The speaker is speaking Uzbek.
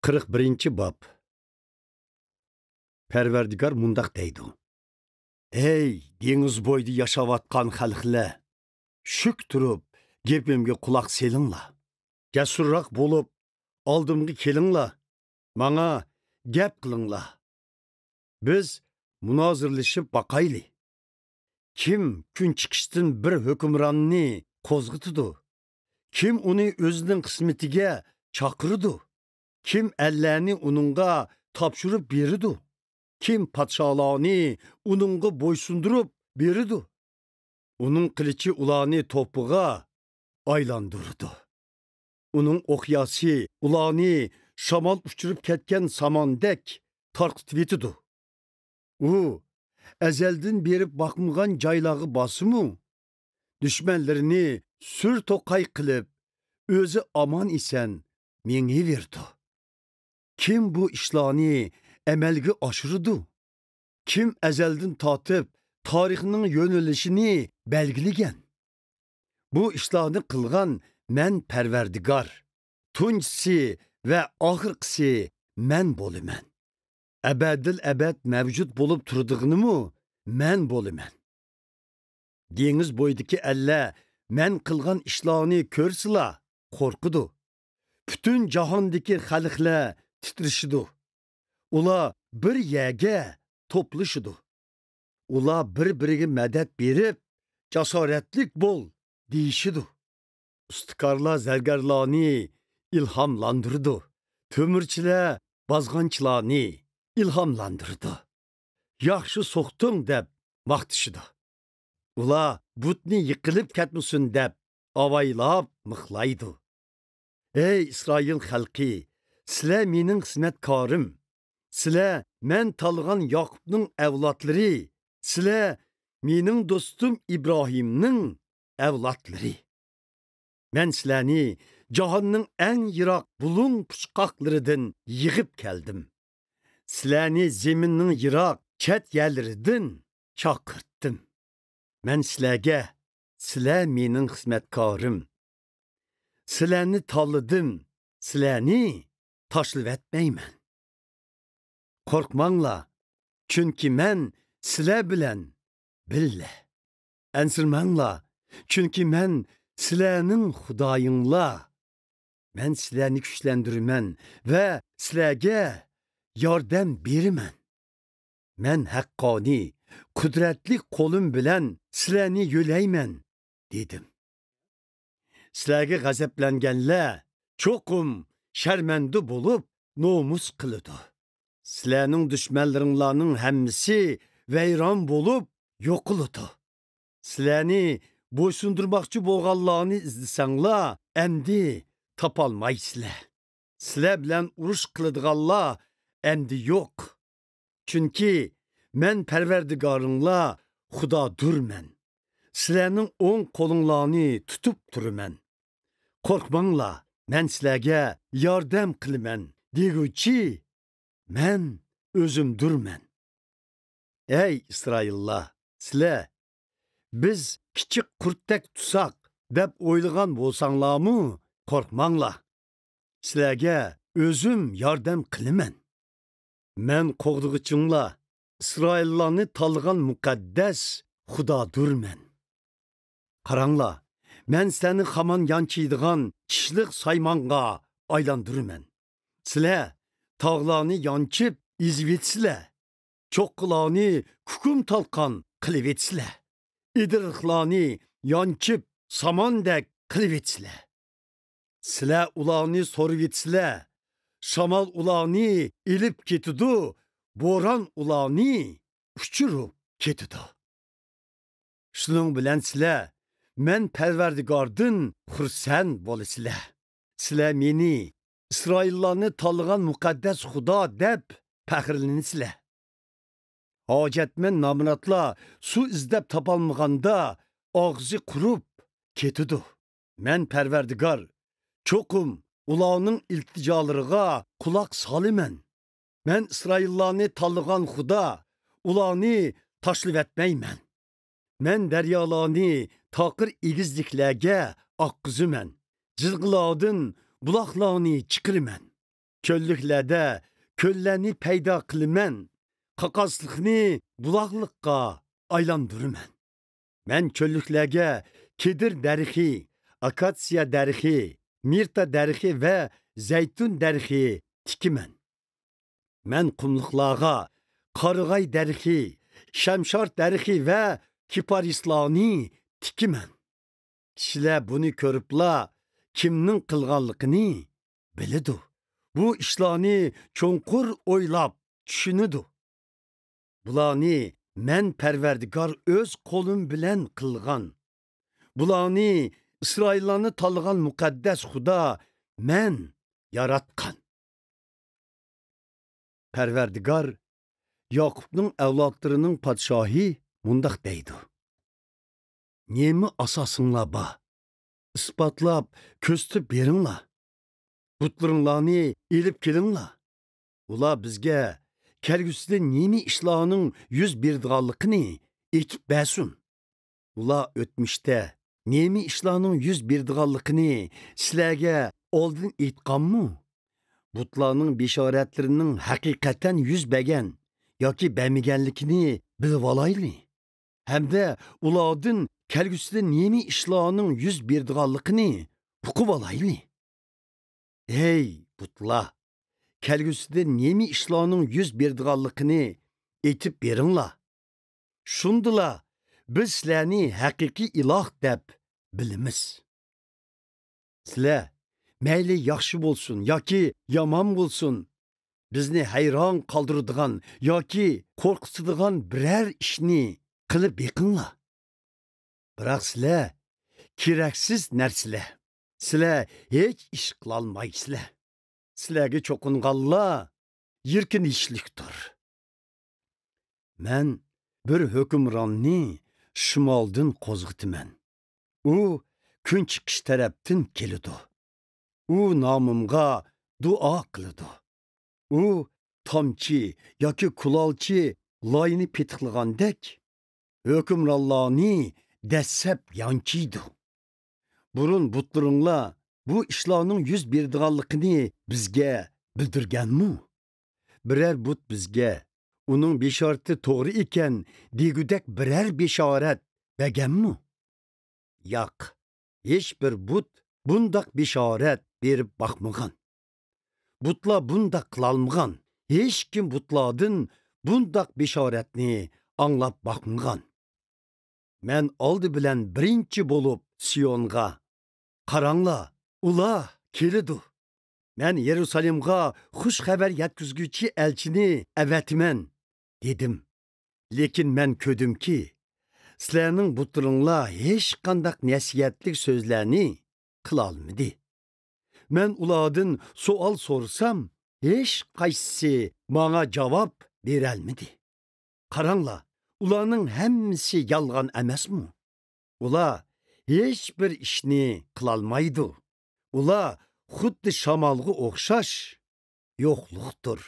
41 bab. Perverdigar mundaq deydi. Ey, deniz boyda yaşavatqan xalqlar, şük turib, gepimge kulaq selinglar. Jasurroq bo'lib, oldimga kelinglar. Manga gap qilinglar. Biz munozirlashib baqayli. Kim kun chiqishdan bir hukmronni qo'zg'itdi? Kim uni o'zining qismatiga chaqirdi? Kim ellarni uningga topshirib berdi? Kim podsholarni uningga bo'ysundirib berdi? Uning qilichi ularni to'piga aylandirdi. Uning o'qyasi ularni shamol uchirib ketgan samondek tarqitib etdi. U azaldan berib bakmagan joylari bosimi, düşmanlarini sür toqay qilib, o'zi aman isen menga verdi. Kim bu ishlarni amalga oshirdi? Kim azaldan tortib tarixning yo'nalishini belgilagan? Bu ishlarni qilgan men Perverdigar, tunchisi ve oxirqisi men bo'laman. Abadil abad mavjud bo'lib turdig'inimi men bo'laman. Dengiz bo'yidagi alla men qilgan ishlarni ko'rsila qo'rqidi. Bütün jahondagi xalqlar titrishidi. Ular bir yerga to'plashidi. Ular bir-biriga madad berib, jasoratlik bo'l deyishidi. Ustikorlar zargarlarni ilhomlantirdi. To'mirchilar bozg'onchilarni ilhomlantirdi. Yaxshi so'qding deb maqtishidi. Ular butni yiqilib ketmasin deb avaylab mixlaydi. Ey İsrail xalqi, sizlar mening xizmatkorim. Sizlar men tanlagan Yaqubning avlodlari. Sizlar mening do'stim İbrahimning avlodlari. Men sizlarni jahonning eng yiroq bulung puchqoqlaridan yig'ib keldim. Sizlarni zaminning yiroq chet yerlaridan chaqirtdim. Men sizlarga, sizlar mening xizmatkorim. Sizlarni tanladim, sizlarni tashlab etmayman. Qo'rqmanglar, chunki men sizlar bilan birga. Ansirmanglar, chunki men sizlarning Xudoyinglar. Men sizlarni kuchlantirman va sizlarga yordam beraman. Men haqqoniy, qudratli qo'lim bilan sizlarni yo'layman, dedim. Sizlarga g'azablanganlar cho'qim sharmanda bo'lib nomus qiladi. Sizlarning dushmanlaringlarning hammasi vayron bo'lib yo'qiladi. Sizlarni bo'ysundirmoqchi bo'lganlarni izlasanglar, endi topolmaysizlar. Sizlar bilan urush qiladiganlar endi yo'q. Chunki men Perverdigoringlar Xudodurman. Sizlarning o'ng qo'linglarni tutib turaman. Qo'rqmanglar, men sizlarga yordam qilaman deguvchi men o'zimdurman. Ey İsraillar, sizlar biz kichik qurtdek tutsak deb o'ylagan bo'lsanglarmi, qo'rqmanglar. Sizlarga o'zim yordam qilaman. Men qo'g'dig'ichinglar, İsraillarni tanlagan muqaddas Xudodurman. Qaranglar, men seni xaman yanchiydigan kishlik saymanga aylandiraman. Sizlar tog'larni yanchib izvetsizlar. Cho'qqilarni kukum talqon qilib etsizlar. İdiriqlarni yanchib samondek qilib etsizlar. Sizlar ularni so'rib etsizlar. Shamol ularni ilib ketidi, bo'ron ularni uchirib ketidi. Shuning bilan sizlar men Perverdigordan xursand bo'lasizlar. Sizlar meni İsraillarni tanlagan muqaddas Xudo deb faxrlansizlar. Hojatman nominatlar su izlab topolmaganda og'zi qurib ketidi. Men Perverdigor cho'qim ularning iltijolariga quloq soliman. Men İsraillarni tanlagan Xudo, ularni tashlab etmayman. Men daryolarni taqir egizliklarga oqqizaman. Jilg'ilardan buloqlarni chiqiraman. Köllüklerde köllerni payda kılımen, qaqaslıqni bulaqlıqqa aylandırımen. Men köllüklerge kedir dərixi, akatsiya dərixi, mirta dərixi ve zeytun dərixi tikimen. Men qumluqlağa qarıgay dərixi, şəmşar dərixi ve kiparislani tikimen. Kişiler bunu körüpla kimnin qılğanlıqını bilidu. Bu işlani çonqur oylap düşünüdü. Bulani men Perverdigar öz kolum bilen qılğan. Bulani İsraillarni tanıgan mukaddes Xuda men yaratqan. Perverdigar Yakup'nın evlatlarının padişahı mundaq deydi. Nemi asasınla ba, ispatlap köstüp berinla. Butlarınlarni elip kelinla. Ula bizge kelgüsüde nemi işlahının 101'diğallıqını etip bəsun. Ula ötmüşte nemi işlahının 101'diğallıqını sizlerge oldun etqanmı? Butlarının beşaretlerinin hakikaten yüz bəgən yoki bəmigenlikini bilib alaylı. Hem de uladın kelgüsüde nemi işlahının 101'diğallıqını uqub alaylı. Ey butla! Kelgüsüde nemi işlahının 101'diğallıqını etip berinla. Şundula biz sizlerni hakiki ilah dep bilimiz. Sizler meyli yaxşı bolsun yoki yaman bolsun, bizni hayron qoldiradigan yoki qo'rqitadigan biror ishni qilib beqinglar. Biroq sizlar keraksiz narsalar. Sizlar hech ish qilolmaysizlar. Sizlarga cho'qinganlar yirkinishlikdir. Men bir hukmronni shimoldan qo'zg'itaman. U kun chiqish tarafdan keladi. U nomimga duo qiladi. U tomchi yoki kulolchi loyini petiqlagandek hukmronlarni dastlab yanchiydi. Burun butlaringlar bu ishlarning 101'diğallıqını bizga bildirganmi? Birer but bizga uning beshorati to'g'ri ekan degudek birer beshorat berganmi? Yo'q, hech bir but bundaq beshorat berib boqmagan. Butlar bundaq qilolmagan. Hech kim butlardan bundaq beshoratni anglab boqmagan. Men oldi bilan birinchi bo'lib Siyonga qaranglar, ular keladi. Men Yerusalimga xush xabar yetkizguchi elchini avatman dedim. Lekin men ko'rdimki, sizlarning butlaringlar hech qanday nasihatlik so'zlarni qila olmadi. Men ulardan savol so'rsam, hech qaysisi menga javob bera olmadi. Qaranglar, ularning hammasi yolg'on emasmi? Ular hech bir ishni qila olmaydi. Ular xuddi shamolga o'xshash yo'qliqdir.